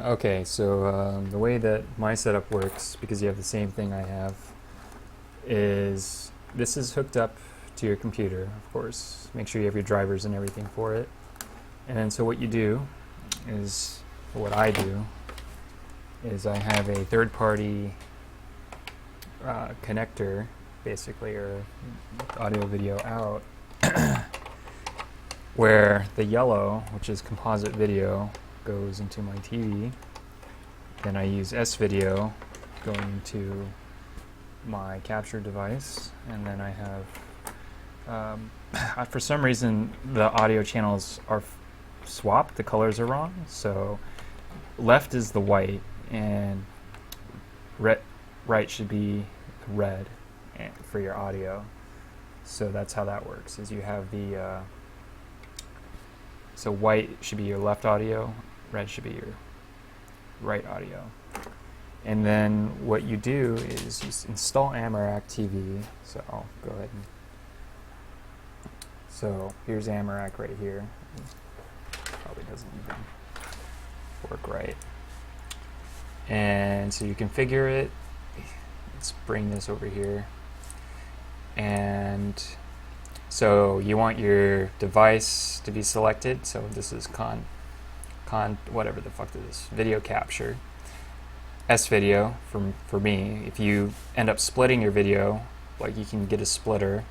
Okay, so the way that my setup works, because you have the same thing I have, is this is hooked up to your computer, of course. Make sure you have your drivers and everything for it. And then so what you do is, or what I do, is I have a third-party connector, basically, or audio video out, where the yellow, which is composite video, goes into my TV. Then I use S-video going into my capture device, and then I have, for some reason, the audio channels are swapped. The colors are wrong. So left is the white, and right should be red for your audio. So that's how that works. Is you have the so white should be your left audio, red should be your right audio. And then what you do is you install Amarak TV. So I'll go ahead and, so here's Amarak right here. Probably doesn't even work right. And so you configure it. Let's bring this over here. And so you want your device to be selected. So this is whatever the fuck this is, video capture. S-video for me. If you end up splitting your video, like you can get a splitter,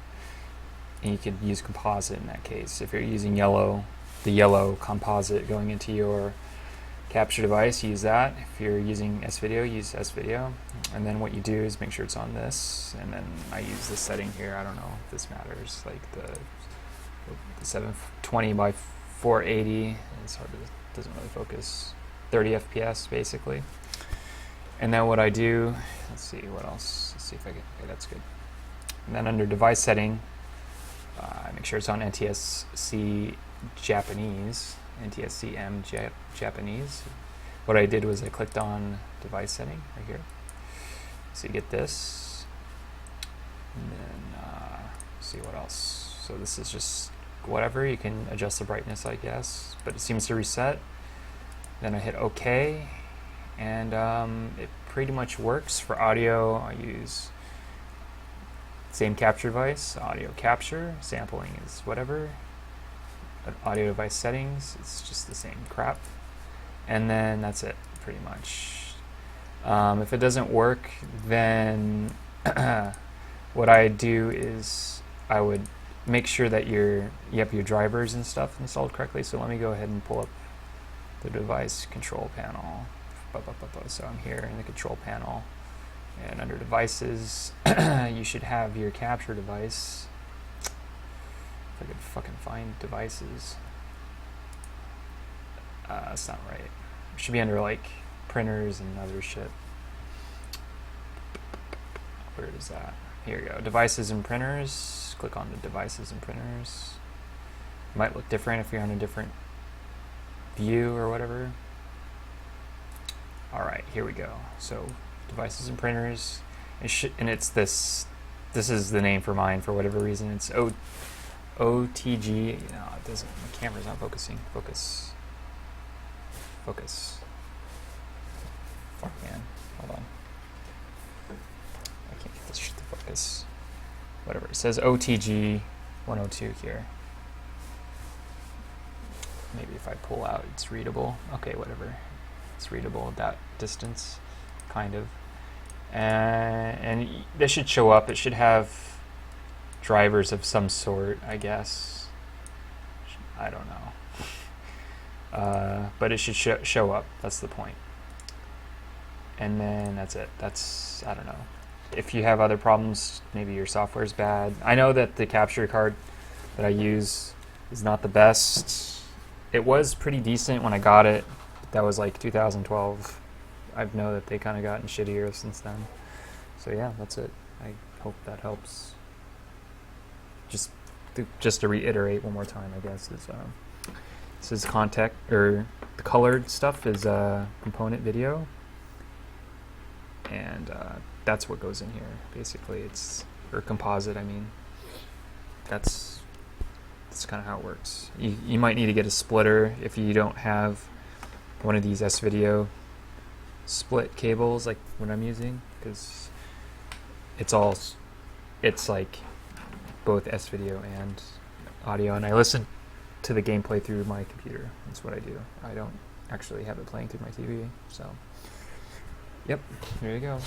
and you could use composite in that case. If you're using the yellow composite going into your capture device, use that. If you're using S-video, use S-video. And then what you do is make sure it's on this, and then I use this setting here. I don't know if this matters, like the 720 by 480. It's hard to, doesn't really focus. 30 FPS basically. And then what I do, let's see what else. Let's see if I can. Okay, that's good. And then under device setting, make sure it's on NTSC Japanese. NTSC-M Japanese. What I did was I clicked on device setting right here. So you get this. And then see what else. So this is just whatever. You can adjust the brightness, I guess. But it seems to reset. Then I hit OK. And it pretty much works. For audio, I use same capture device, audio capture. Sampling is whatever. Audio device settings, it's just the same crap. And then that's it, pretty much. If it doesn't work, then what I do is I would make sure that you have your drivers and stuff installed correctly. So let me go ahead and pull up the device control panel. So I'm here in the control panel, and under devices, you should have your capture device. If I could fucking find devices. That's not right. It should be under like printers and other shit. Where is that? Here we go. Devices and printers. Click on the devices and printers. It might look different if you're on a different view or whatever. Alright, here we go. So devices and printers. And it's this. This is the name for mine for whatever reason. It's OTG. No, it doesn't. My camera's not focusing. Focus. Focus. Fuck, man. Hold on. I can't get this shit to focus. Whatever. It says OTG 102 here. Maybe if I pull out, it's readable. Okay, whatever. It's readable at that distance, kind of. And this should show up. It should have drivers of some sort, I guess. I don't know. But it should show up. That's the point. And then that's it. That's, I don't know. If you have other problems, maybe your software's bad. I know that the capture card that I use is not the best. It was pretty decent when I got it. That was like 2012. I know that they kind of gotten shittier since then. So yeah, that's it. I hope that helps. Just to reiterate one more time, I guess, is this is contact, or the colored stuff is component video, and that's what goes in here. Basically, it's, or composite. I mean, that's kind of how it works. You might need to get a splitter if you don't have one of these S-video split cables like what I'm using, because it's like both S-video and audio, and I listen to the gameplay through my computer. That's what I do. I don't actually have it playing through my TV. So, yep, there you go.